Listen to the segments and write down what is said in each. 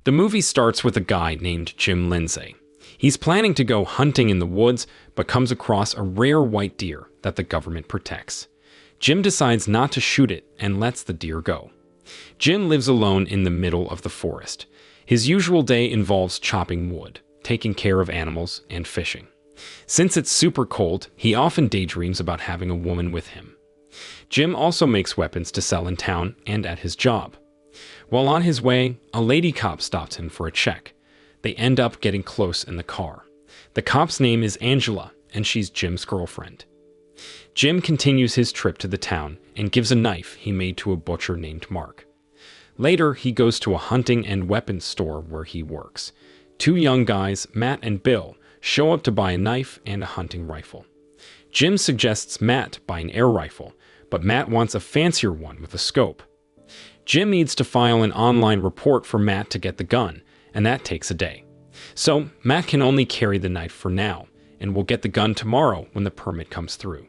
The movie starts with a guy named Jim Lindsay. He's planning to go hunting in the woods, but comes across a rare white deer that the government protects. Jim decides not to shoot it and lets the deer go. Jim lives alone in the middle of the forest. His usual day involves chopping wood, taking care of animals, and fishing. Since it's super cold, he often daydreams about having a woman with him. Jim also makes weapons to sell in town and at his job. While on his way, a lady cop stops him for a check. They end up getting close in the car. The cop's name is Angela, and she's Jim's girlfriend. Jim continues his trip to the town and gives a knife he made to a butcher named Mark. Later, he goes to a hunting and weapons store where he works. Two young guys, Matt and Bill, show up to buy a knife and a hunting rifle. Jim suggests Matt buy an air rifle, but Matt wants a fancier one with a scope. Jim needs to file an online report for Matt to get the gun, and that takes a day. So Matt can only carry the knife for now, and will get the gun tomorrow when the permit comes through.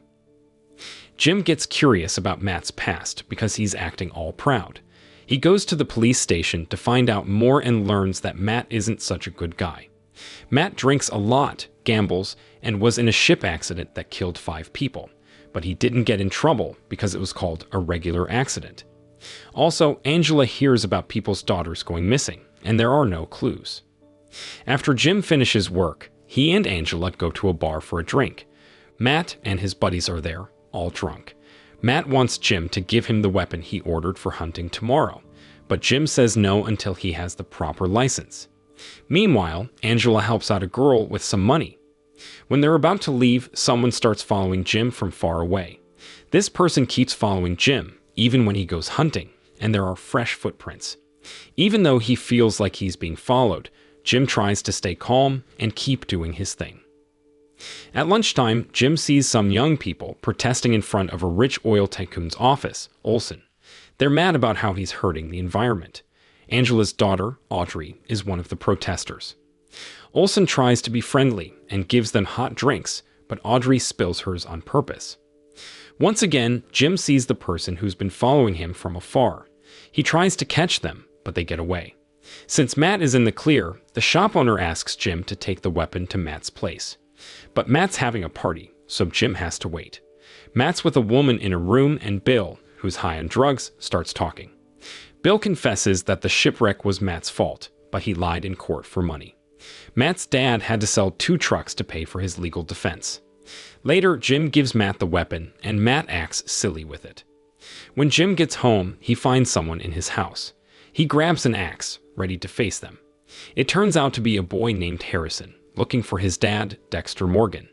Jim gets curious about Matt's past because he's acting all proud. He goes to the police station to find out more and learns that Matt isn't such a good guy. Matt drinks a lot, gambles, and was in a ship accident that killed 5 people, but he didn't get in trouble because it was called a regular accident. Also, Angela hears about people's daughters going missing, and there are no clues. After Jim finishes work, he and Angela go to a bar for a drink. Matt and his buddies are there, all drunk. Matt wants Jim to give him the weapon he ordered for hunting tomorrow, but Jim says no until he has the proper license. Meanwhile, Angela helps out a girl with some money. When they're about to leave, someone starts following Jim from far away. This person keeps following Jim, even when he goes hunting, and there are fresh footprints. Even though he feels like he's being followed, Jim tries to stay calm and keep doing his thing. At lunchtime, Jim sees some young people protesting in front of a rich oil tycoon's office, Olson. They're mad about how he's hurting the environment. Angela's daughter, Audrey, is one of the protesters. Olson tries to be friendly and gives them hot drinks, but Audrey spills hers on purpose. Once again, Jim sees the person who's been following him from afar. He tries to catch them, but they get away. Since Matt is in the clear, the shop owner asks Jim to take the weapon to Matt's place. But Matt's having a party, so Jim has to wait. Matt's with a woman in a room, and Bill, who's high on drugs, starts talking. Bill confesses that the shipwreck was Matt's fault, but he lied in court for money. Matt's dad had to sell 2 trucks to pay for his legal defense. Later, Jim gives Matt the weapon, and Matt acts silly with it. When Jim gets home, he finds someone in his house. He grabs an axe, ready to face them. It turns out to be a boy named Harrison, looking for his dad, Dexter Morgan.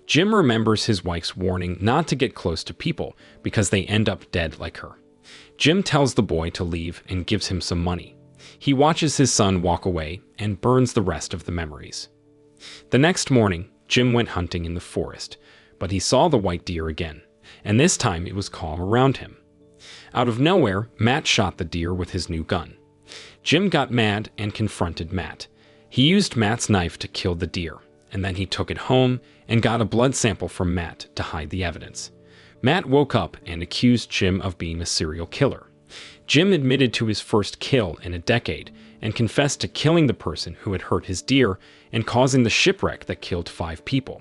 Jim remembers his wife's warning not to get close to people because they end up dead like her. Jim tells the boy to leave and gives him some money. He watches his son walk away and burns the rest of the memories. The next morning, Jim went hunting in the forest, but he saw the white deer again, and this time it was calm around him. Out of nowhere, Matt shot the deer with his new gun. Jim got mad and confronted Matt. He used Matt's knife to kill the deer, and then he took it home and got a blood sample from Matt to hide the evidence. Matt woke up and accused Jim of being a serial killer. Jim admitted to his first kill in a decade and confessed to killing the person who had hurt his deer and causing the shipwreck that killed 5 people.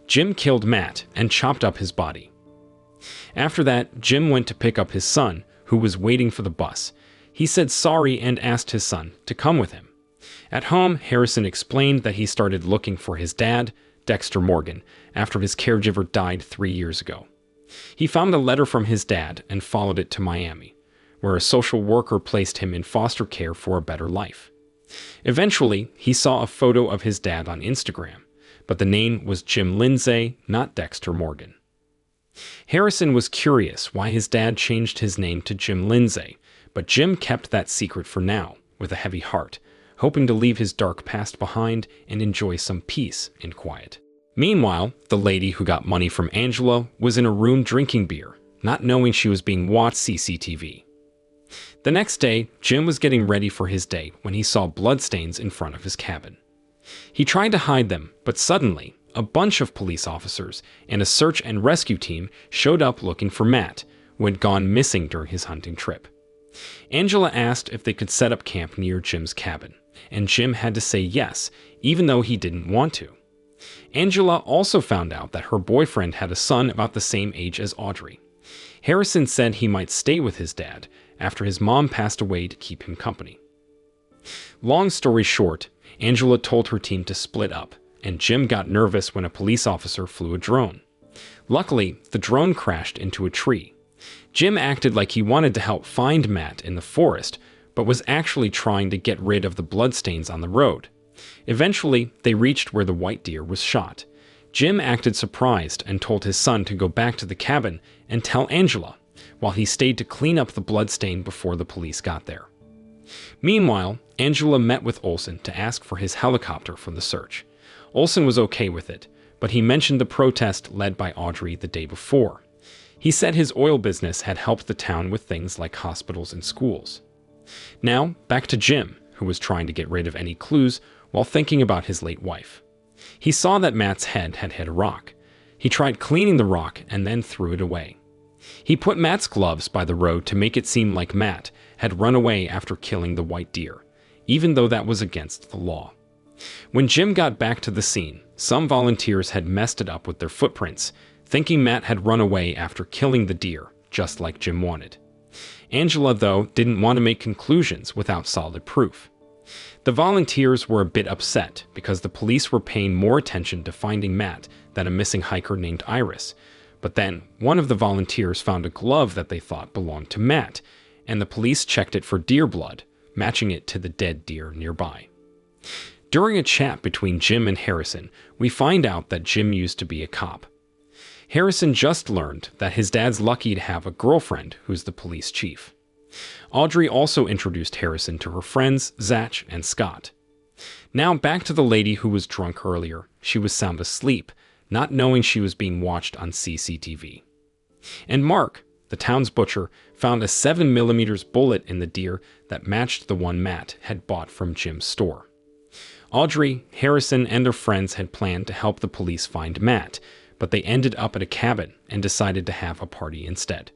Jim killed Matt and chopped up his body. After that, Jim went to pick up his son, who was waiting for the bus. He said sorry and asked his son to come with him. At home, Harrison explained that he started looking for his dad, Dexter Morgan, after his caregiver died 3 years ago. He found a letter from his dad and followed it to Miami, where a social worker placed him in foster care for a better life. Eventually, he saw a photo of his dad on Instagram, but the name was Jim Lindsay, not Dexter Morgan. Harrison was curious why his dad changed his name to Jim Lindsay, but Jim kept that secret for now, with a heavy heart, hoping to leave his dark past behind and enjoy some peace and quiet. Meanwhile, the lady who got money from Angela was in a room drinking beer, not knowing she was being watched CCTV. The next day, Jim was getting ready for his day when he saw bloodstains in front of his cabin. He tried to hide them, but suddenly, a bunch of police officers and a search and rescue team showed up looking for Matt, who had gone missing during his hunting trip. Angela asked if they could set up camp near Jim's cabin, and Jim had to say yes, even though he didn't want to. Angela also found out that her boyfriend had a son about the same age as Audrey. Harrison said he might stay with his dad after his mom passed away to keep him company. Long story short, Angela told her team to split up, and Jim got nervous when a police officer flew a drone. Luckily, the drone crashed into a tree. Jim acted like he wanted to help find Matt in the forest, but was actually trying to get rid of the bloodstains on the road. Eventually, they reached where the white deer was shot. Jim acted surprised and told his son to go back to the cabin and tell Angela, while he stayed to clean up the bloodstain before the police got there. Meanwhile, Angela met with Olsen to ask for his helicopter for the search. Olsen was okay with it, but he mentioned the protest led by Audrey the day before. He said his oil business had helped the town with things like hospitals and schools. Now, back to Jim, who was trying to get rid of any clues while thinking about his late wife. He saw that Matt's head had hit a rock. He tried cleaning the rock and then threw it away. He put Matt's gloves by the road to make it seem like Matt had run away after killing the white deer, even though that was against the law. When Jim got back to the scene, some volunteers had messed it up with their footprints, thinking Matt had run away after killing the deer, just like Jim wanted. Angela, though, didn't want to make conclusions without solid proof. The volunteers were a bit upset because the police were paying more attention to finding Matt than a missing hiker named Iris. But then, one of the volunteers found a glove that they thought belonged to Matt, and the police checked it for deer blood, matching it to the dead deer nearby. During a chat between Jim and Harrison, we find out that Jim used to be a cop. Harrison just learned that his dad's lucky to have a girlfriend who's the police chief. Audrey also introduced Harrison to her friends, Zach and Scott. Now back to the lady who was drunk earlier. She was sound asleep, not knowing she was being watched on CCTV. And Mark, the town's butcher, found a 7mm bullet in the deer that matched the one Matt had bought from Jim's store. Audrey, Harrison, and their friends had planned to help the police find Matt, but they ended up at a cabin and decided to have a party instead.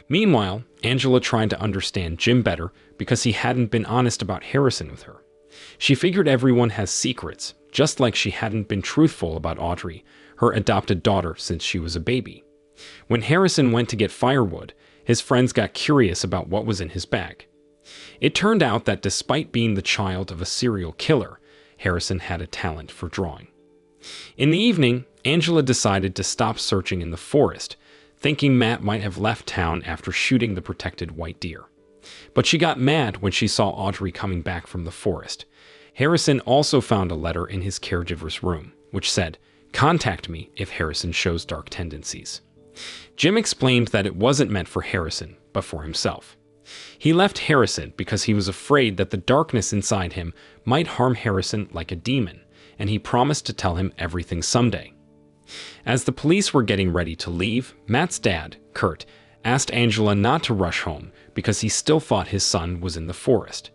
Meanwhile, Angela tried to understand Jim better because he hadn't been honest about Harrison with her. She figured everyone has secrets, just like she hadn't been truthful about Audrey, her adopted daughter, since she was a baby. When Harrison went to get firewood, his friends got curious about what was in his bag. It turned out that despite being the child of a serial killer, Harrison had a talent for drawing. In the evening, Angela decided to stop searching in the forest, thinking Matt might have left town after shooting the protected white deer. But she got mad when she saw Audrey coming back from the forest. Harrison also found a letter in his caregiver's room, which said, "Contact me if Harrison shows dark tendencies." Jim explained that it wasn't meant for Harrison, but for himself. He left Harrison because he was afraid that the darkness inside him might harm Harrison like a demon, and he promised to tell him everything someday. As the police were getting ready to leave, Matt's dad, Kurt, asked Angela not to rush home because he still thought his son was in the forest.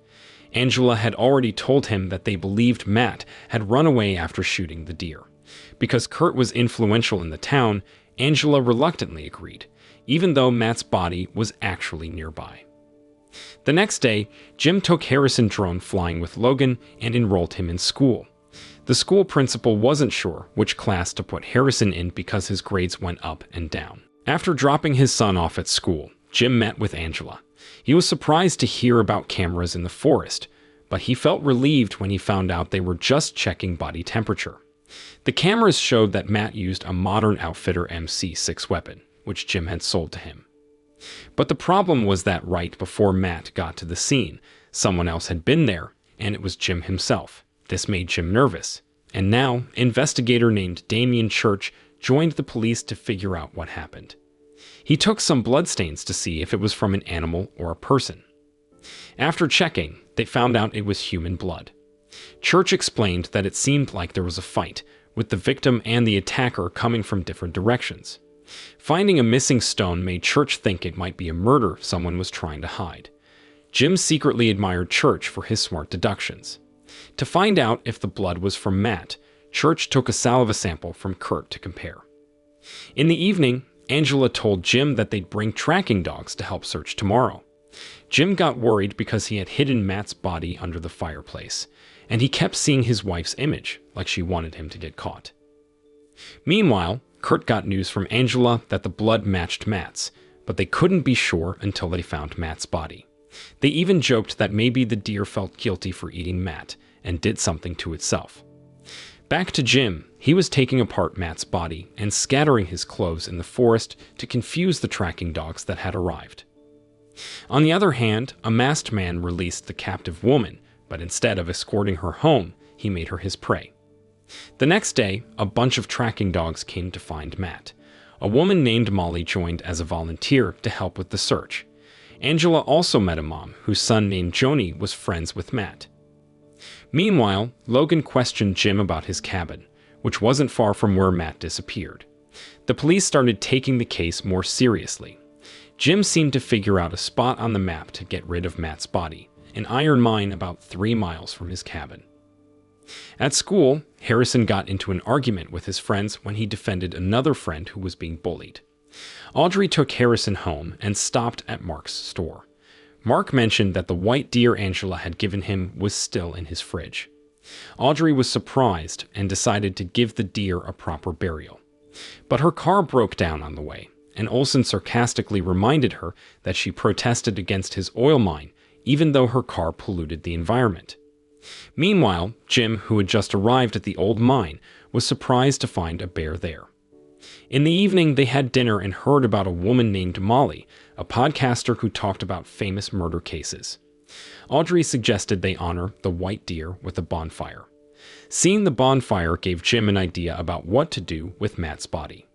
Angela had already told him that they believed Matt had run away after shooting the deer. Because Kurt was influential in the town, Angela reluctantly agreed, even though Matt's body was actually nearby. The next day, Jim took Harrison drone flying with Logan and enrolled him in school. The school principal wasn't sure which class to put Harrison in because his grades went up and down. After dropping his son off at school, Jim met with Angela. He was surprised to hear about cameras in the forest, but he felt relieved when he found out they were just checking body temperature. The cameras showed that Matt used a modern outfitter MC6 weapon, which Jim had sold to him. But the problem was that right before Matt got to the scene, someone else had been there, and it was Jim himself. This made Jim nervous, and now an investigator named Damien Church joined the police to figure out what happened. He took some bloodstains to see if it was from an animal or a person. After checking, they found out it was human blood. Church explained that it seemed like there was a fight, with the victim and the attacker coming from different directions. Finding a missing stone made Church think it might be a murder someone was trying to hide. Jim secretly admired Church for his smart deductions. To find out if the blood was from Matt, Church took a saliva sample from Kurt to compare. In the evening, Angela told Jim that they'd bring tracking dogs to help search tomorrow. Jim got worried because he had hidden Matt's body under the fireplace, and he kept seeing his wife's image, like she wanted him to get caught. Meanwhile, Kurt got news from Angela that the blood matched Matt's, but they couldn't be sure until they found Matt's body. They even joked that maybe the deer felt guilty for eating Matt and did something to itself. Back to Jim, he was taking apart Matt's body and scattering his clothes in the forest to confuse the tracking dogs that had arrived. On the other hand, a masked man released the captive woman, but instead of escorting her home, he made her his prey. The next day, a bunch of tracking dogs came to find Matt. A woman named Molly joined as a volunteer to help with the search. Angela also met a mom whose son named Joni was friends with Matt. Meanwhile, Logan questioned Jim about his cabin, which wasn't far from where Matt disappeared. The police started taking the case more seriously. Jim seemed to figure out a spot on the map to get rid of Matt's body, an iron mine about 3 miles from his cabin. At school, Harrison got into an argument with his friends when he defended another friend who was being bullied. Audrey took Harrison home and stopped at Mark's store. Mark mentioned that the white deer Angela had given him was still in his fridge. Audrey was surprised and decided to give the deer a proper burial. But her car broke down on the way, and Olson sarcastically reminded her that she protested against his oil mine, even though her car polluted the environment. Meanwhile, Jim, who had just arrived at the old mine, was surprised to find a bear there. In the evening, they had dinner and heard about a woman named Molly, a podcaster who talked about famous murder cases. Audrey suggested they honor the white deer with a bonfire. Seeing the bonfire gave Jim an idea about what to do with Matt's body.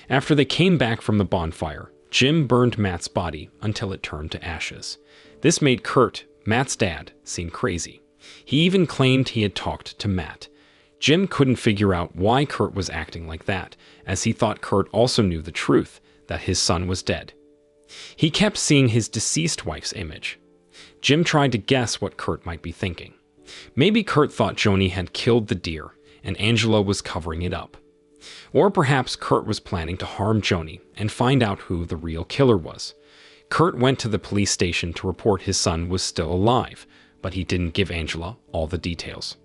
After they came back from the bonfire, Jim burned Matt's body until it turned to ashes. This made Kurt, Matt's dad, seem crazy. He even claimed he had talked to Matt. Jim couldn't figure out why Kurt was acting like that, as he thought Kurt also knew the truth, that his son was dead. He kept seeing his deceased wife's image. Jim tried to guess what Kurt might be thinking. Maybe Kurt thought Joni had killed the deer, and Angela was covering it up. Or perhaps Kurt was planning to harm Joni and find out who the real killer was. Kurt went to the police station to report his son was still alive, but he didn't give Angela all the details.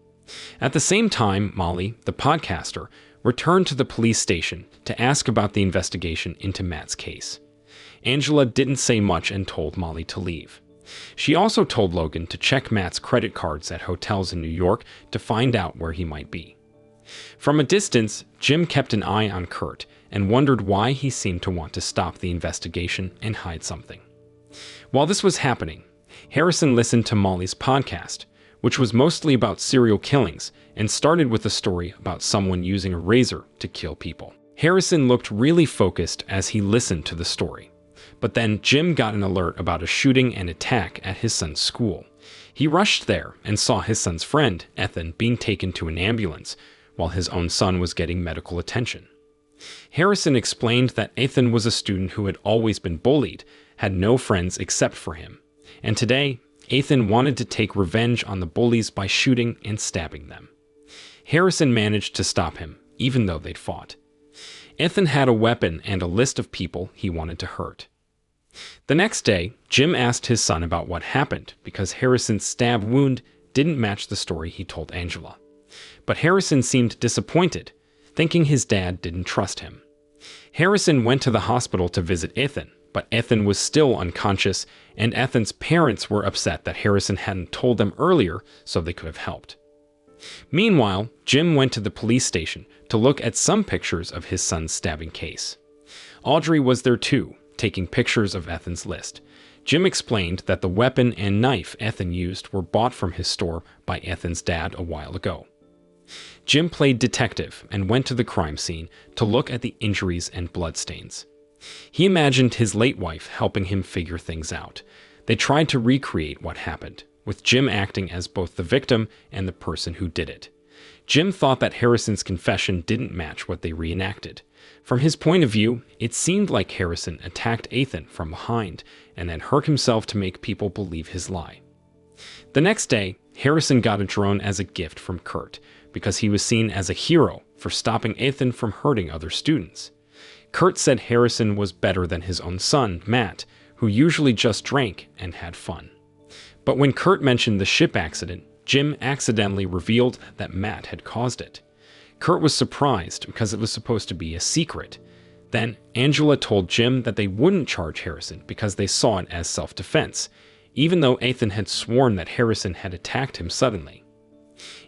At the same time, Molly, the podcaster, returned to the police station to ask about the investigation into Matt's case. Angela didn't say much and told Molly to leave. She also told Logan to check Matt's credit cards at hotels in New York to find out where he might be. From a distance, Jim kept an eye on Kurt and wondered why he seemed to want to stop the investigation and hide something. While this was happening, Harrison listened to Molly's podcast, which was mostly about serial killings and started with a story about someone using a razor to kill people. Harrison looked really focused as he listened to the story. But then Jim got an alert about a shooting and attack at his son's school. He rushed there and saw his son's friend, Ethan, being taken to an ambulance, while his own son was getting medical attention. Harrison explained that Ethan was a student who had always been bullied, had no friends except for him, and today, Ethan wanted to take revenge on the bullies by shooting and stabbing them. Harrison managed to stop him, even though they'd fought. Ethan had a weapon and a list of people he wanted to hurt. The next day, Jim asked his son about what happened because Harrison's stab wound didn't match the story he told Angela. But Harrison seemed disappointed, thinking his dad didn't trust him. Harrison went to the hospital to visit Ethan, but Ethan was still unconscious, and Ethan's parents were upset that Harrison hadn't told them earlier so they could have helped. Meanwhile, Jim went to the police station to look at some pictures of his son's stabbing case. Audrey was there too, taking pictures of Ethan's list. Jim explained that the weapon and knife Ethan used were bought from his store by Ethan's dad a while ago. Jim played detective and went to the crime scene to look at the injuries and bloodstains. He imagined his late wife helping him figure things out. They tried to recreate what happened, with Jim acting as both the victim and the person who did it. Jim thought that Harrison's confession didn't match what they reenacted. From his point of view, it seemed like Harrison attacked Ethan from behind and then hurt himself to make people believe his lie. The next day, Harrison got a drone as a gift from Kurt because he was seen as a hero for stopping Ethan from hurting other students. Kurt said Harrison was better than his own son, Matt, who usually just drank and had fun. But when Kurt mentioned the ship accident, Jim accidentally revealed that Matt had caused it. Kurt was surprised because it was supposed to be a secret. Then Angela told Jim that they wouldn't charge Harrison because they saw it as self-defense, even though Ethan had sworn that Harrison had attacked him suddenly.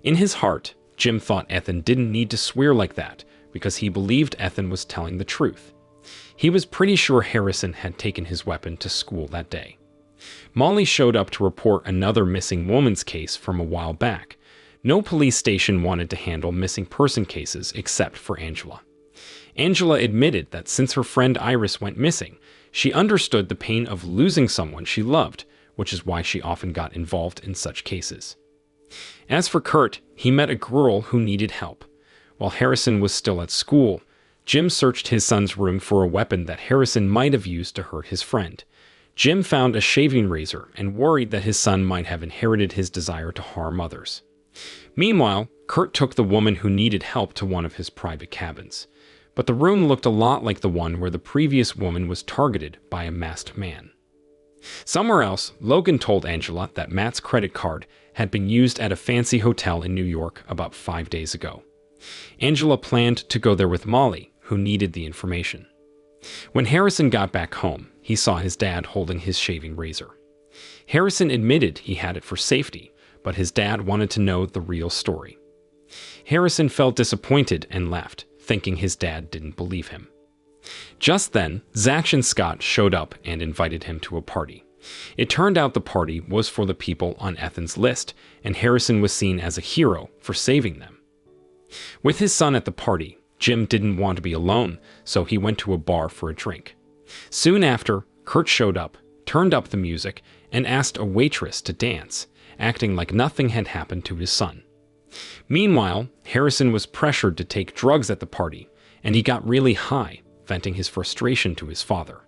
In his heart, Jim thought Ethan didn't need to swear like that because he believed Ethan was telling the truth. He was pretty sure Harrison had taken his weapon to school that day. Molly showed up to report another missing woman's case from a while back. No police station wanted to handle missing person cases except for Angela. Angela admitted that since her friend Iris went missing, she understood the pain of losing someone she loved, which is why she often got involved in such cases. As for Kurt, he met a girl who needed help. While Harrison was still at school, Jim searched his son's room for a weapon that Harrison might have used to hurt his friend. Jim found a shaving razor and worried that his son might have inherited his desire to harm others. Meanwhile, Kurt took the woman who needed help to one of his private cabins. But the room looked a lot like the one where the previous woman was targeted by a masked man. Somewhere else, Logan told Angela that Matt's credit card had been used at a fancy hotel in New York about 5 days ago. Angela planned to go there with Molly, who needed the information. When Harrison got back home, he saw his dad holding his shaving razor. Harrison admitted he had it for safety, but his dad wanted to know the real story. Harrison felt disappointed and left, thinking his dad didn't believe him. Just then, Zach and Scott showed up and invited him to a party. It turned out the party was for the people on Ethan's list, and Harrison was seen as a hero for saving them. With his son at the party, Jim didn't want to be alone, so he went to a bar for a drink. Soon after, Kurt showed up, turned up the music, and asked a waitress to dance, acting like nothing had happened to his son. Meanwhile, Harrison was pressured to take drugs at the party, and he got really high, venting his frustration to his father.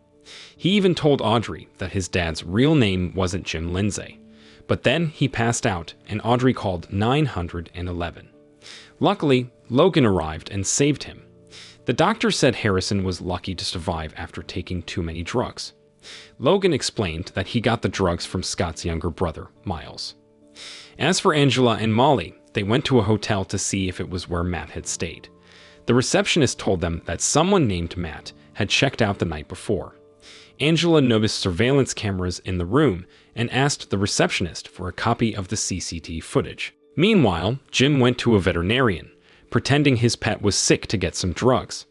He even told Audrey that his dad's real name wasn't Jim Lindsay. But then he passed out, and Audrey called 911. Luckily, Logan arrived and saved him. The doctor said Harrison was lucky to survive after taking too many drugs. Logan explained that he got the drugs from Scott's younger brother, Miles. As for Angela and Molly, they went to a hotel to see if it was where Matt had stayed. The receptionist told them that someone named Matt had checked out the night before. Angela noticed surveillance cameras in the room and asked the receptionist for a copy of the CCTV footage. Meanwhile, Jim went to a veterinarian, pretending his pet was sick to get some drugs.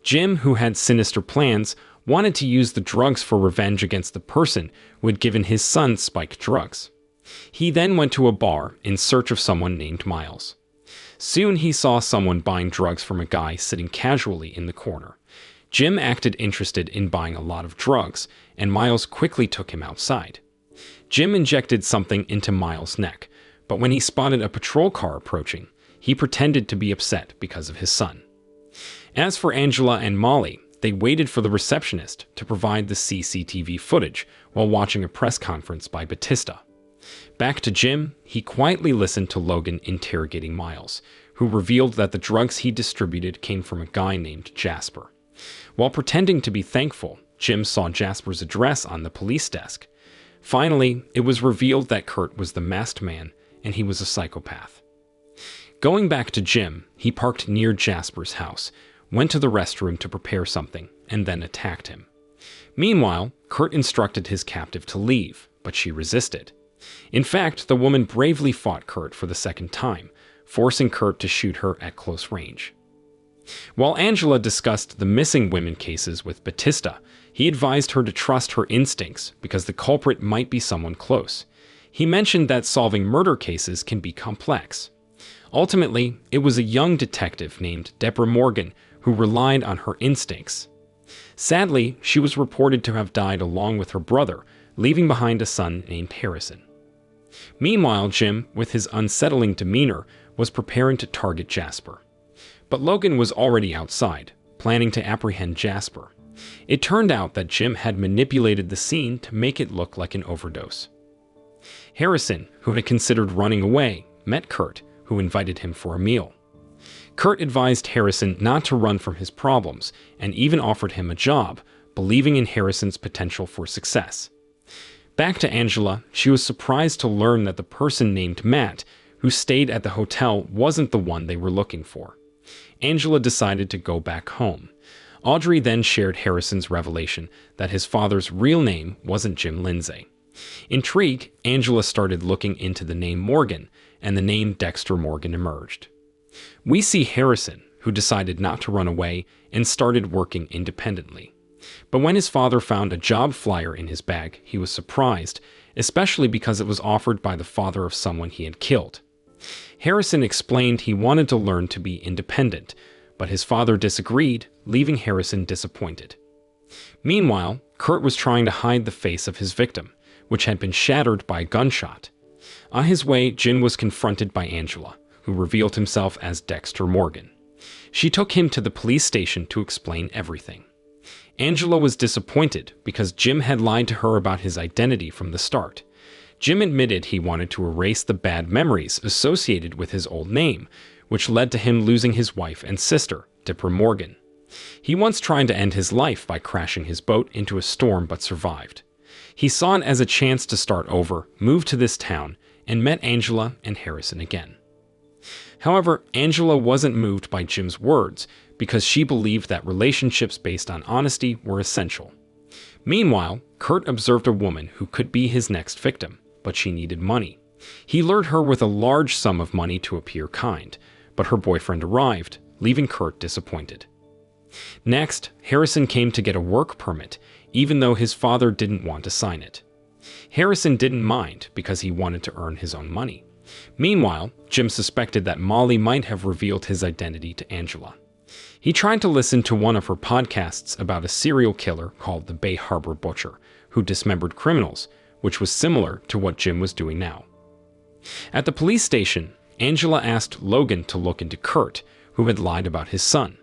Jim, who had sinister plans, wanted to use the drugs for revenge against the person who had given his son spiked drugs. He then went to a bar in search of someone named Miles. Soon he saw someone buying drugs from a guy sitting casually in the corner. Jim acted interested in buying a lot of drugs, and Miles quickly took him outside. Jim injected something into Miles' neck, but when he spotted a patrol car approaching, he pretended to be upset because of his son. As for Angela and Molly, they waited for the receptionist to provide the CCTV footage while watching a press conference by Batista. Back to Jim, he quietly listened to Logan interrogating Miles, who revealed that the drugs he distributed came from a guy named Jasper. While pretending to be thankful, Jim saw Jasper's address on the police desk. Finally, it was revealed that Kurt was the masked man, and he was a psychopath. Going back to Jim, he parked near Jasper's house, went to the restroom to prepare something, and then attacked him. Meanwhile, Kurt instructed his captive to leave, but she resisted. In fact, the woman bravely fought Kurt for the second time, forcing Kurt to shoot her at close range. While Angela discussed the missing women cases with Batista, he advised her to trust her instincts because the culprit might be someone close. He mentioned that solving murder cases can be complex. Ultimately, it was a young detective named Deborah Morgan who relied on her instincts. Sadly, she was reported to have died along with her brother, leaving behind a son named Harrison. Meanwhile, Jim, with his unsettling demeanor, was preparing to target Jasper. But Logan was already outside, planning to apprehend Jasper. It turned out that Jim had manipulated the scene to make it look like an overdose. Harrison, who had considered running away, met Kurt, who invited him for a meal. Kurt advised Harrison not to run from his problems and even offered him a job, believing in Harrison's potential for success. Back to Angela, she was surprised to learn that the person named Matt, who stayed at the hotel, wasn't the one they were looking for. Angela decided to go back home. Audrey then shared Harrison's revelation that his father's real name wasn't Jim Lindsay. Intrigued, Angela started looking into the name Morgan, and the name Dexter Morgan emerged. We see Harrison, who decided not to run away and started working independently. But when his father found a job flyer in his bag, he was surprised, especially because it was offered by the father of someone he had killed. Harrison explained he wanted to learn to be independent, but his father disagreed, leaving Harrison disappointed. Meanwhile, Kurt was trying to hide the face of his victim, which had been shattered by a gunshot. On his way, Jim was confronted by Angela, who revealed himself as Dexter Morgan. She took him to the police station to explain everything. Angela was disappointed because Jim had lied to her about his identity from the start. Jim admitted he wanted to erase the bad memories associated with his old name, which led to him losing his wife and sister, Dipper Morgan. He once tried to end his life by crashing his boat into a storm but survived. He saw it as a chance to start over, move to this town, and met Angela and Harrison again. However, Angela wasn't moved by Jim's words because she believed that relationships based on honesty were essential. Meanwhile, Kurt observed a woman who could be his next victim, but she needed money. He lured her with a large sum of money to appear kind, but her boyfriend arrived, leaving Kurt disappointed. Next, Harrison came to get a work permit, even though his father didn't want to sign it. Harrison didn't mind because he wanted to earn his own money. Meanwhile, Jim suspected that Molly might have revealed his identity to Angela. He tried to listen to one of her podcasts about a serial killer called the Bay Harbor Butcher, who dismembered criminals, which was similar to what Jim was doing now. At the police station, Angela asked Logan to look into Kurt, who had lied about his son.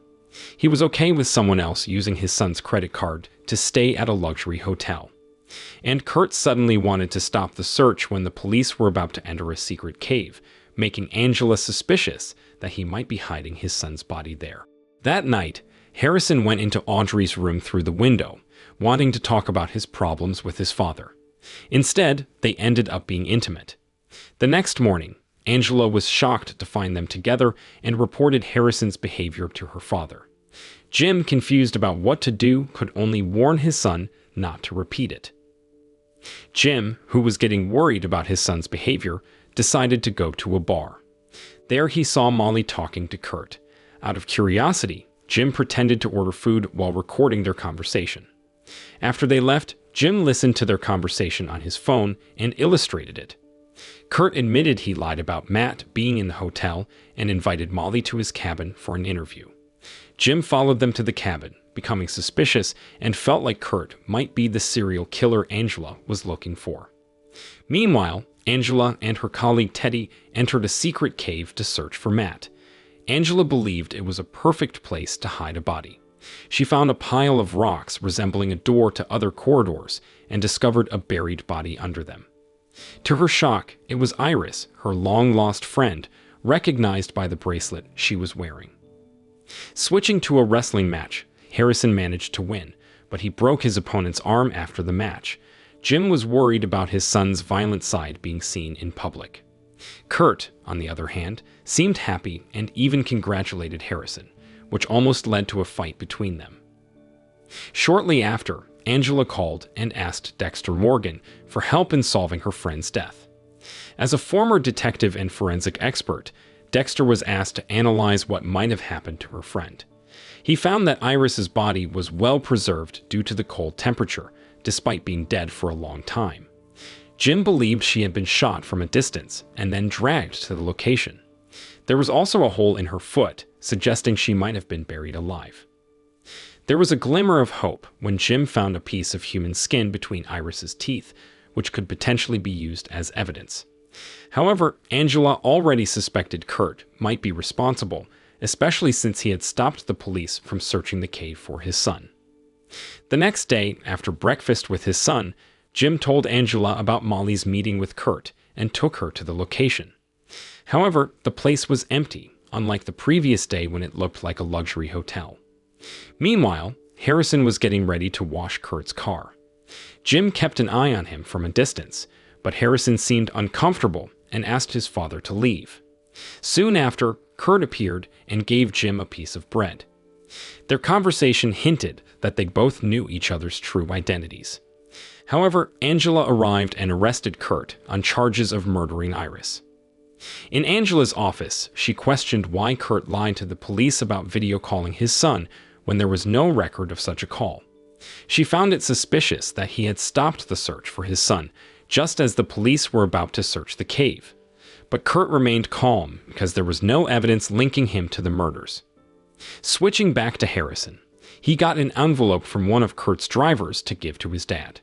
He was okay with someone else using his son's credit card to stay at a luxury hotel. And Kurt suddenly wanted to stop the search when the police were about to enter a secret cave, making Angela suspicious that he might be hiding his son's body there. That night, Harrison went into Audrey's room through the window, wanting to talk about his problems with his father. Instead, they ended up being intimate. The next morning, Angela was shocked to find them together and reported Harrison's behavior to her father. Jim, confused about what to do, could only warn his son not to repeat it. Jim, who was getting worried about his son's behavior, decided to go to a bar. There he saw Molly talking to Kurt. Out of curiosity, Jim pretended to order food while recording their conversation. After they left, Jim listened to their conversation on his phone and illustrated it. Kurt admitted he lied about Matt being in the hotel and invited Molly to his cabin for an interview. Jim followed them to the cabin, becoming suspicious and felt like Kurt might be the serial killer Angela was looking for. Meanwhile, Angela and her colleague Teddy entered a secret cave to search for Matt. Angela believed it was a perfect place to hide a body. She found a pile of rocks resembling a door to other corridors and discovered a buried body under them. To her shock, it was Iris, her long-lost friend, recognized by the bracelet she was wearing. Switching to a wrestling match, Harrison managed to win, but he broke his opponent's arm after the match. Jim was worried about his son's violent side being seen in public. Kurt, on the other hand, seemed happy and even congratulated Harrison, which almost led to a fight between them. Shortly after, Angela called and asked Dexter Morgan for help in solving her friend's death. As a former detective and forensic expert, Dexter was asked to analyze what might have happened to her friend. He found that Iris's body was well preserved due to the cold temperature, despite being dead for a long time. Jim believed she had been shot from a distance and then dragged to the location. There was also a hole in her foot, suggesting she might have been buried alive. There was a glimmer of hope when Jim found a piece of human skin between Iris's teeth, which could potentially be used as evidence. However, Angela already suspected Kurt might be responsible, especially since he had stopped the police from searching the cave for his son. The next day, after breakfast with his son, Jim told Angela about Molly's meeting with Kurt and took her to the location. However, the place was empty, unlike the previous day when it looked like a luxury hotel. Meanwhile, Harrison was getting ready to wash Kurt's car. Jim kept an eye on him from a distance, but Harrison seemed uncomfortable and asked his father to leave. Soon after, Kurt appeared and gave Jim a piece of bread. Their conversation hinted that they both knew each other's true identities. However, Angela arrived and arrested Kurt on charges of murdering Iris. In Angela's office, she questioned why Kurt lied to the police about video calling his son when there was no record of such a call. She found it suspicious that he had stopped the search for his son just as the police were about to search the cave. But Kurt remained calm because there was no evidence linking him to the murders. Switching back to Harrison, he got an envelope from one of Kurt's drivers to give to his dad.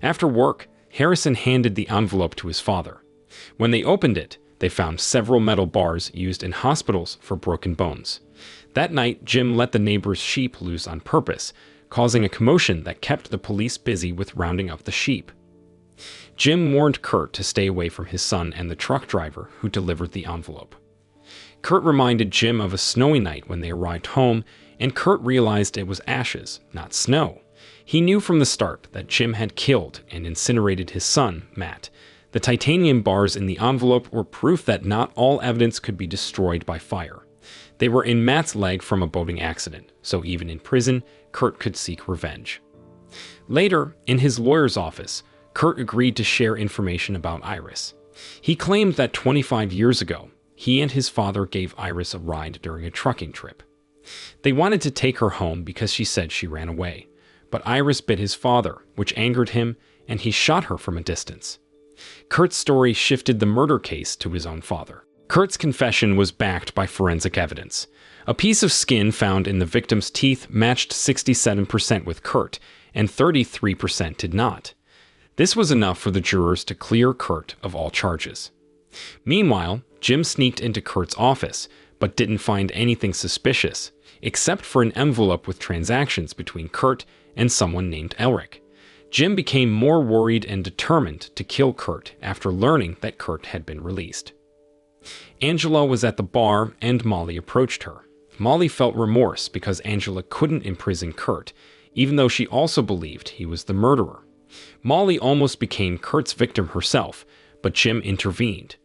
After work, Harrison handed the envelope to his father. When they opened it, they found several metal bars used in hospitals for broken bones. That night, Jim let the neighbor's sheep loose on purpose, causing a commotion that kept the police busy with rounding up the sheep. Jim warned Kurt to stay away from his son and the truck driver who delivered the envelope. Kurt reminded Jim of a snowy night when they arrived home, and Kurt realized it was ashes, not snow. He knew from the start that Jim had killed and incinerated his son, Matt. The titanium bars in the envelope were proof that not all evidence could be destroyed by fire. They were in Matt's leg from a boating accident, so even in prison, Kurt could seek revenge. Later, in his lawyer's office, Kurt agreed to share information about Iris. He claimed that 25 years ago, he and his father gave Iris a ride during a trucking trip. They wanted to take her home because she said she ran away, but Iris bit his father, which angered him, and he shot her from a distance. Kurt's story shifted the murder case to his own father. Kurt's confession was backed by forensic evidence. A piece of skin found in the victim's teeth matched 67% with Kurt, and 33% did not. This was enough for the jurors to clear Kurt of all charges. Meanwhile, Jim sneaked into Kurt's office, but didn't find anything suspicious, except for an envelope with transactions between Kurt and someone named Elric. Jim became more worried and determined to kill Kurt after learning that Kurt had been released. Angela was at the bar and Molly approached her. Molly felt remorse because Angela couldn't imprison Kurt, even though she also believed he was the murderer. Molly almost became Kurt's victim herself, but Jim intervened.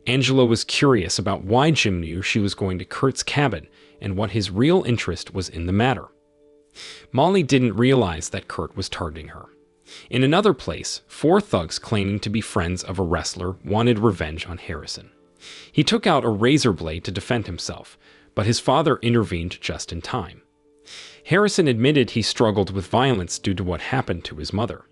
Angela was curious about why Jim knew she was going to Kurt's cabin and what his real interest was in the matter. Molly didn't realize that Kurt was targeting her. In another place, 4 thugs claiming to be friends of a wrestler wanted revenge on Harrison. He took out a razor blade to defend himself, but his father intervened just in time. Harrison admitted he struggled with violence due to what happened to his mother.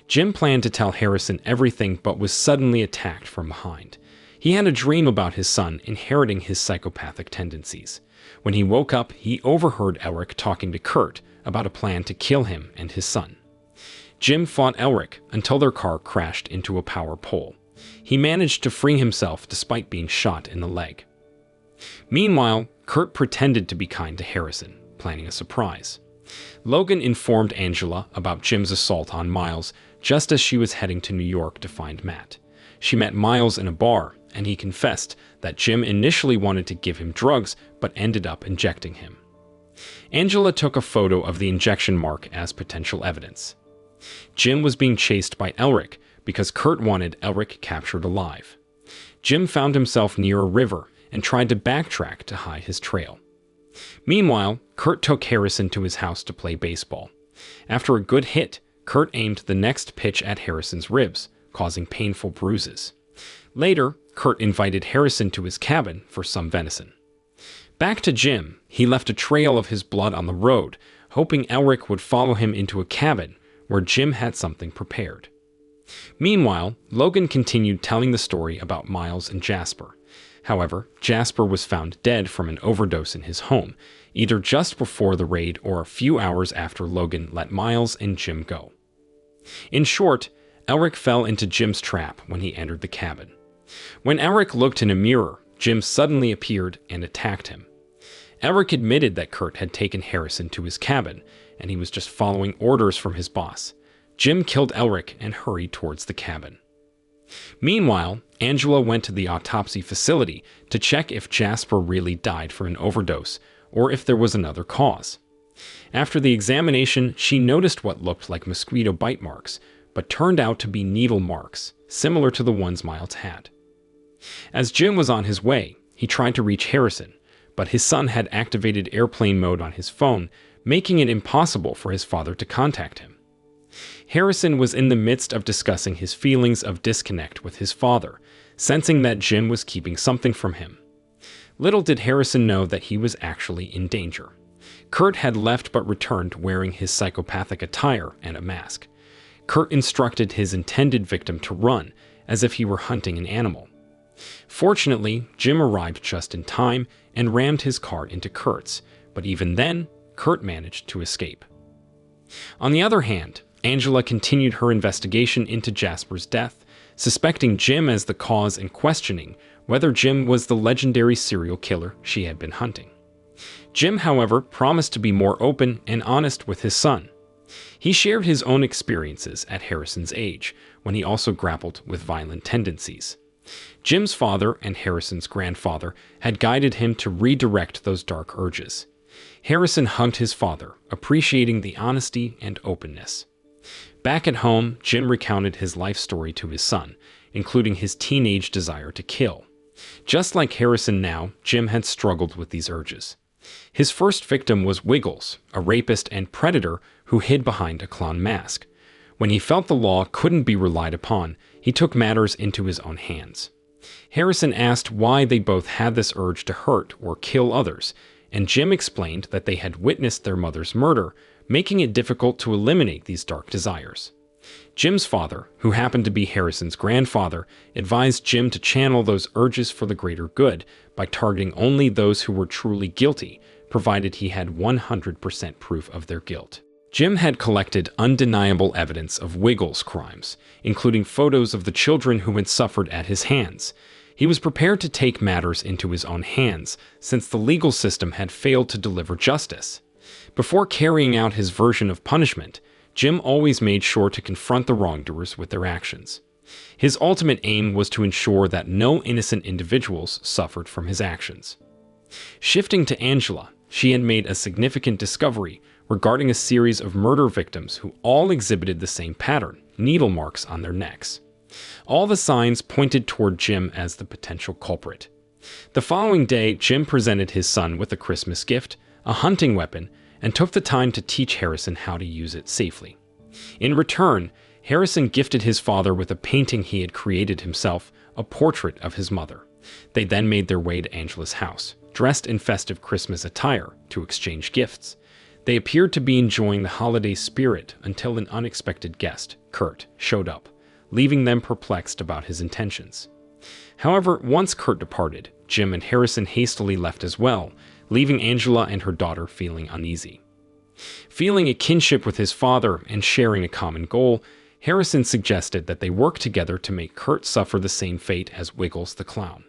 Jim planned to tell Harrison everything but was suddenly attacked from behind. He had a dream about his son inheriting his psychopathic tendencies. When he woke up, he overheard Elric talking to Kurt about a plan to kill him and his son. Jim fought Elric until their car crashed into a power pole. He managed to free himself despite being shot in the leg. Meanwhile, Kurt pretended to be kind to Harrison, planning a surprise. Logan informed Angela about Jim's assault on Miles just as she was heading to New York to find Matt. She met Miles in a bar, and he confessed that Jim initially wanted to give him drugs but ended up injecting him. Angela took a photo of the injection mark as potential evidence. Jim was being chased by Elric because Kurt wanted Elric captured alive. Jim found himself near a river and tried to backtrack to hide his trail. Meanwhile, Kurt took Harrison to his house to play baseball. After a good hit, Kurt aimed the next pitch at Harrison's ribs, causing painful bruises. Later, Kurt invited Harrison to his cabin for some venison. Back to Jim, he left a trail of his blood on the road, hoping Elric would follow him into a cabin where Jim had something prepared. Meanwhile, Logan continued telling the story about Miles and Jasper. However, Jasper was found dead from an overdose in his home, either just before the raid or a few hours after Logan let Miles and Jim go. In short, Elric fell into Jim's trap when he entered the cabin. When Elric looked in a mirror, Jim suddenly appeared and attacked him. Elric admitted that Kurt had taken Harrison to his cabin, and he was just following orders from his boss. Jim killed Elric and hurried towards the cabin. Meanwhile, Angela went to the autopsy facility to check if Jasper really died from an overdose or if there was another cause. After the examination, she noticed what looked like mosquito bite marks, but turned out to be needle marks, similar to the ones Miles had. As Jim was on his way, he tried to reach Harrison, but his son had activated airplane mode on his phone, making it impossible for his father to contact him. Harrison was in the midst of discussing his feelings of disconnect with his father, sensing that Jim was keeping something from him. Little did Harrison know that he was actually in danger. Kurt had left but returned wearing his psychopathic attire and a mask. Kurt instructed his intended victim to run, as if he were hunting an animal. Fortunately, Jim arrived just in time and rammed his car into Kurt's, but even then, Kurt managed to escape. On the other hand, Angela continued her investigation into Jasper's death, suspecting Jim as the cause and questioning whether Jim was the legendary serial killer she had been hunting. Jim, however, promised to be more open and honest with his son. He shared his own experiences at Harrison's age, when he also grappled with violent tendencies. Jim's father and Harrison's grandfather had guided him to redirect those dark urges. Harrison hugged his father, appreciating the honesty and openness. Back at home, Jim recounted his life story to his son, including his teenage desire to kill. Just like Harrison now, Jim had struggled with these urges. His first victim was Wiggles, a rapist and predator who hid behind a clown mask. When he felt the law couldn't be relied upon, he took matters into his own hands. Harrison asked why they both had this urge to hurt or kill others, and Jim explained that they had witnessed their mother's murder, making it difficult to eliminate these dark desires. Jim's father, who happened to be Harrison's grandfather, advised Jim to channel those urges for the greater good by targeting only those who were truly guilty, provided he had 100% proof of their guilt. Jim had collected undeniable evidence of Wiggles' crimes, including photos of the children who had suffered at his hands. He was prepared to take matters into his own hands, since the legal system had failed to deliver justice. Before carrying out his version of punishment, Jim always made sure to confront the wrongdoers with their actions. His ultimate aim was to ensure that no innocent individuals suffered from his actions. Shifting to Angela, she had made a significant discovery regarding a series of murder victims who all exhibited the same pattern, needle marks on their necks. All the signs pointed toward Jim as the potential culprit. The following day, Jim presented his son with a Christmas gift, a hunting weapon, and took the time to teach Harrison how to use it safely. In return, Harrison gifted his father with a painting he had created himself, a portrait of his mother. They then made their way to Angela's house, dressed in festive Christmas attire, to exchange gifts. They appeared to be enjoying the holiday spirit until an unexpected guest, Kurt, showed up, leaving them perplexed about his intentions. However, once Kurt departed, Jim and Harrison hastily left as well, leaving Angela and her daughter feeling uneasy. Feeling a kinship with his father and sharing a common goal, Harrison suggested that they work together to make Kurt suffer the same fate as Wiggles the clown.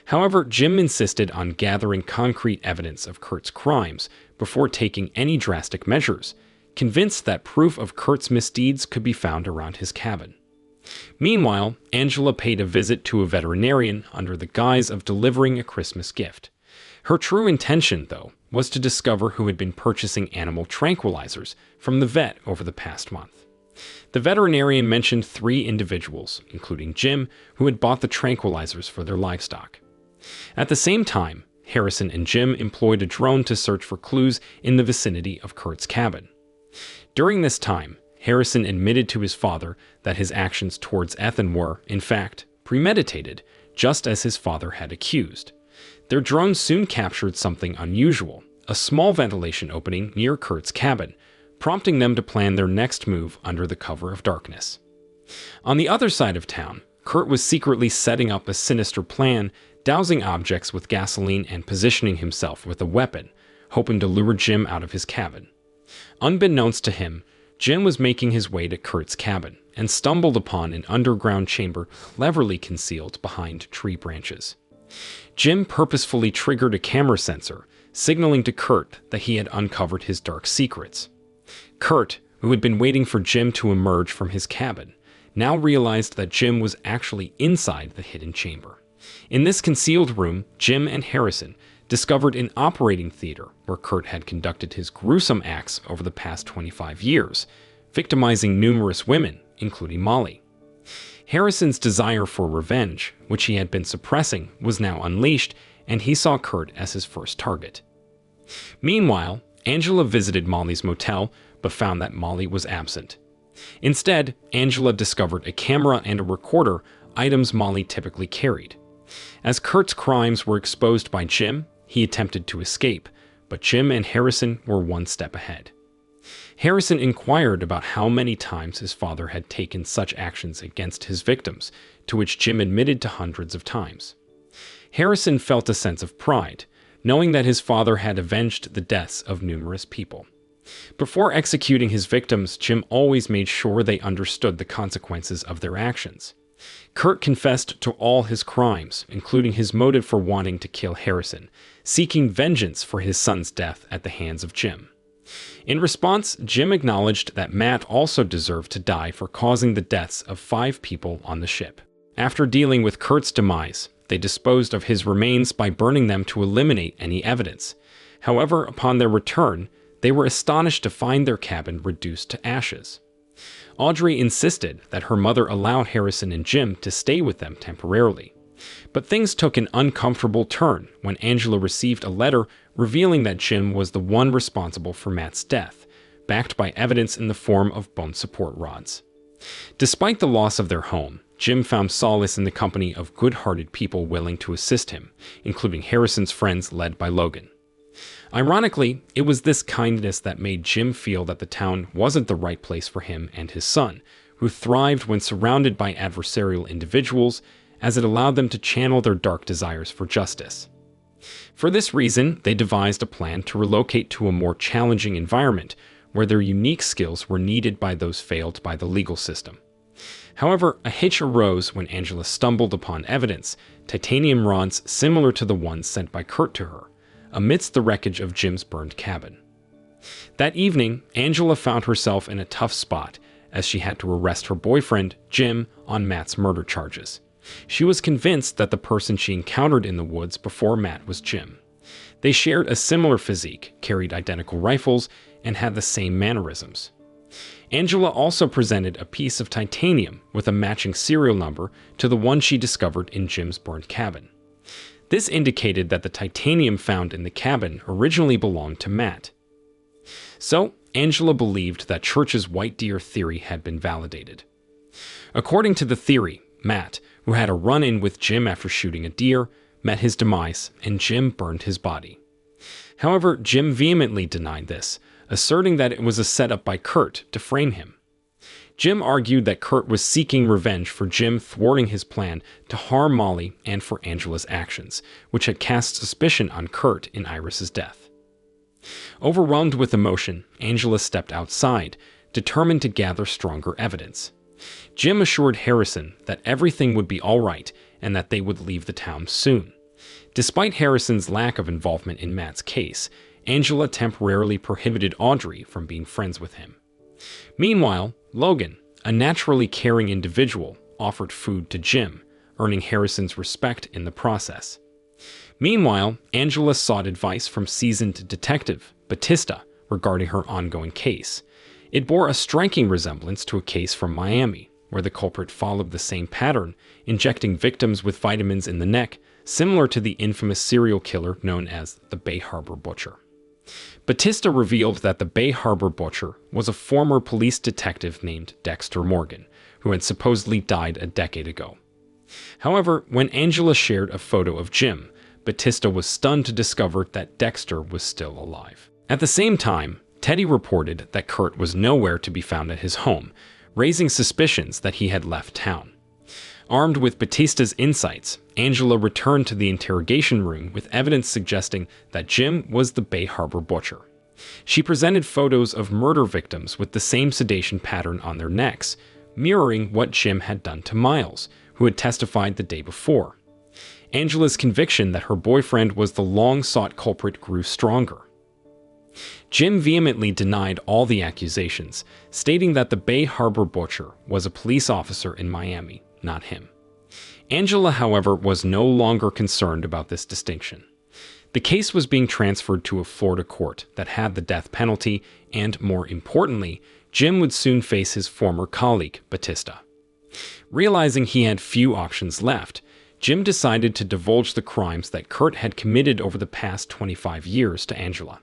However, Jim insisted on gathering concrete evidence of Kurt's crimes before taking any drastic measures, convinced that proof of Kurt's misdeeds could be found around his cabin. Meanwhile, Angela paid a visit to a veterinarian under the guise of delivering a Christmas gift. Her true intention, though, was to discover who had been purchasing animal tranquilizers from the vet over the past month. The veterinarian mentioned 3 individuals, including Jim, who had bought the tranquilizers for their livestock. At the same time, Harrison and Jim employed a drone to search for clues in the vicinity of Kurt's cabin. During this time, Harrison admitted to his father that his actions towards Ethan were, in fact, premeditated, just as his father had accused. Their drone soon captured something unusual, a small ventilation opening near Kurt's cabin, prompting them to plan their next move under the cover of darkness. On the other side of town, Kurt was secretly setting up a sinister plan, dousing objects with gasoline and positioning himself with a weapon, hoping to lure Jim out of his cabin. Unbeknownst to him, Jim was making his way to Kurt's cabin and stumbled upon an underground chamber cleverly concealed behind tree branches. Jim purposefully triggered a camera sensor, signaling to Kurt that he had uncovered his dark secrets. Kurt, who had been waiting for Jim to emerge from his cabin, now realized that Jim was actually inside the hidden chamber. In this concealed room, Jim and Harrison discovered an operating theater where Kurt had conducted his gruesome acts over the past 25 years, victimizing numerous women, including Molly. Harrison's desire for revenge, which he had been suppressing, was now unleashed, and he saw Kurt as his first target. Meanwhile, Angela visited Molly's motel, but found that Molly was absent. Instead, Angela discovered a camera and a recorder, items Molly typically carried. As Kurt's crimes were exposed by Jim, he attempted to escape, but Jim and Harrison were one step ahead. Harrison inquired about how many times his father had taken such actions against his victims, to which Jim admitted to hundreds of times. Harrison felt a sense of pride, knowing that his father had avenged the deaths of numerous people. Before executing his victims, Jim always made sure they understood the consequences of their actions. Kurt confessed to all his crimes, including his motive for wanting to kill Harrison, seeking vengeance for his son's death at the hands of Jim. In response, Jim acknowledged that Matt also deserved to die for causing the deaths of 5 people on the ship. After dealing with Kurt's demise, they disposed of his remains by burning them to eliminate any evidence. However, upon their return, they were astonished to find their cabin reduced to ashes. Audrey insisted that her mother allow Harrison and Jim to stay with them temporarily. But things took an uncomfortable turn when Angela received a letter revealing that Jim was the one responsible for Matt's death, backed by evidence in the form of bone support rods. Despite the loss of their home, Jim found solace in the company of good-hearted people willing to assist him, including Harrison's friends led by Logan. Ironically, it was this kindness that made Jim feel that the town wasn't the right place for him and his son, who thrived when surrounded by adversarial individuals, as it allowed them to channel their dark desires for justice. For this reason, they devised a plan to relocate to a more challenging environment where their unique skills were needed by those failed by the legal system. However, a hitch arose when Angela stumbled upon evidence, titanium rods similar to the ones sent by Kurt to her, amidst the wreckage of Jim's burned cabin. That evening, Angela found herself in a tough spot as she had to arrest her boyfriend, Jim, on Matt's murder charges. She was convinced that the person she encountered in the woods before Matt was Jim. They shared a similar physique, carried identical rifles, and had the same mannerisms. Angela also presented a piece of titanium with a matching serial number to the one she discovered in Jim's burned cabin. This indicated that the titanium found in the cabin originally belonged to Matt. So, Angela believed that Church's white deer theory had been validated. According to the theory, Matt, who had a run-in with Jim after shooting a deer, met his demise, and Jim burned his body. However, Jim vehemently denied this, asserting that it was a setup by Kurt to frame him. Jim argued that Kurt was seeking revenge for Jim thwarting his plan to harm Molly and for Angela's actions, which had cast suspicion on Kurt in Iris's death. Overwhelmed with emotion, Angela stepped outside, determined to gather stronger evidence. Jim assured Harrison that everything would be all right and that they would leave the town soon. Despite Harrison's lack of involvement in Matt's case, Angela temporarily prohibited Audrey from being friends with him. Meanwhile, Logan, a naturally caring individual, offered food to Jim, earning Harrison's respect in the process. Meanwhile, Angela sought advice from seasoned detective Batista regarding her ongoing case. It bore a striking resemblance to a case from Miami, where the culprit followed the same pattern, injecting victims with vitamins in the neck, similar to the infamous serial killer known as the Bay Harbor Butcher. Batista revealed that the Bay Harbor Butcher was a former police detective named Dexter Morgan, who had supposedly died a decade ago. However, when Angela shared a photo of Jim, Batista was stunned to discover that Dexter was still alive. At the same time, Teddy reported that Kurt was nowhere to be found at his home, raising suspicions that he had left town. Armed with Batista's insights, Angela returned to the interrogation room with evidence suggesting that Jim was the Bay Harbor Butcher. She presented photos of murder victims with the same sedation pattern on their necks, mirroring what Jim had done to Miles, who had testified the day before. Angela's conviction that her boyfriend was the long-sought culprit grew stronger. Jim vehemently denied all the accusations, stating that the Bay Harbor Butcher was a police officer in Miami, not him. Angela, however, was no longer concerned about this distinction. The case was being transferred to a Florida court that had the death penalty, and more importantly, Jim would soon face his former colleague, Batista. Realizing he had few options left, Jim decided to divulge the crimes that Kurt had committed over the past 25 years to Angela.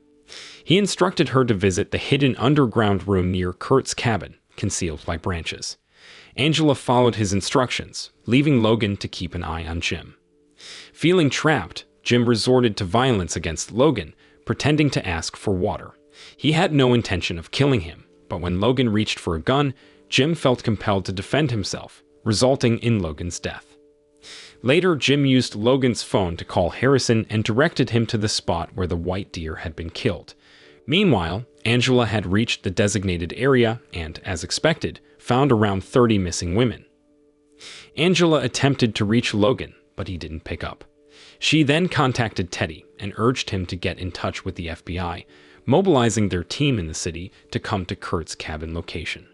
He instructed her to visit the hidden underground room near Kurt's cabin, concealed by branches. Angela followed his instructions, leaving Logan to keep an eye on Jim. Feeling trapped, Jim resorted to violence against Logan, pretending to ask for water. He had no intention of killing him, but when Logan reached for a gun, Jim felt compelled to defend himself, resulting in Logan's death. Later, Jim used Logan's phone to call Harrison and directed him to the spot where the white deer had been killed. Meanwhile, Angela had reached the designated area and, as expected, found around 30 missing women. Angela attempted to reach Logan, but he didn't pick up. She then contacted Teddy and urged him to get in touch with the FBI, mobilizing their team in the city to come to Kurt's cabin location.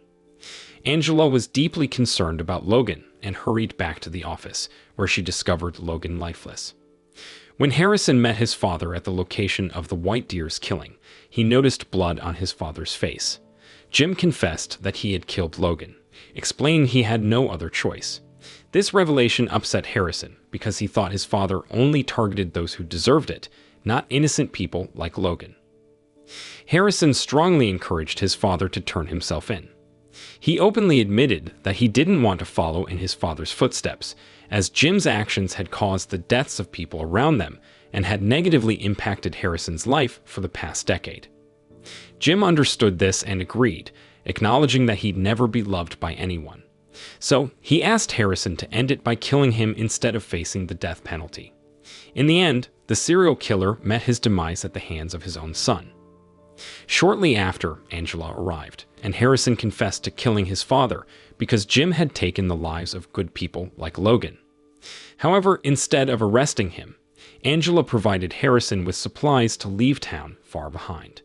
Angela was deeply concerned about Logan and hurried back to the office, where she discovered Logan lifeless. When Harrison met his father at the location of the white deer's killing, he noticed blood on his father's face. Jim confessed that he had killed Logan, explaining he had no other choice. This revelation upset Harrison because he thought his father only targeted those who deserved it, not innocent people like Logan. Harrison strongly encouraged his father to turn himself in. He openly admitted that he didn't want to follow in his father's footsteps, as Jim's actions had caused the deaths of people around them and had negatively impacted Harrison's life for the past decade. Jim understood this and agreed, acknowledging that he'd never be loved by anyone. So he asked Harrison to end it by killing him instead of facing the death penalty. In the end, the serial killer met his demise at the hands of his own son. Shortly after, Angela arrived, and Harrison confessed to killing his father because Jim had taken the lives of good people like Logan. However, instead of arresting him, Angela provided Harrison with supplies to leave town far behind.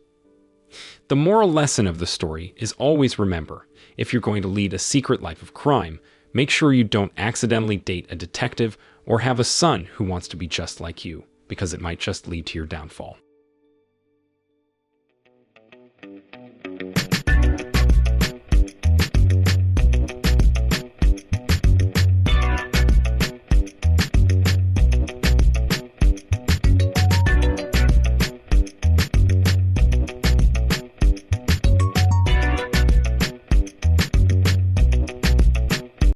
The moral lesson of the story is always remember, if you're going to lead a secret life of crime, make sure you don't accidentally date a detective or have a son who wants to be just like you, because it might just lead to your downfall.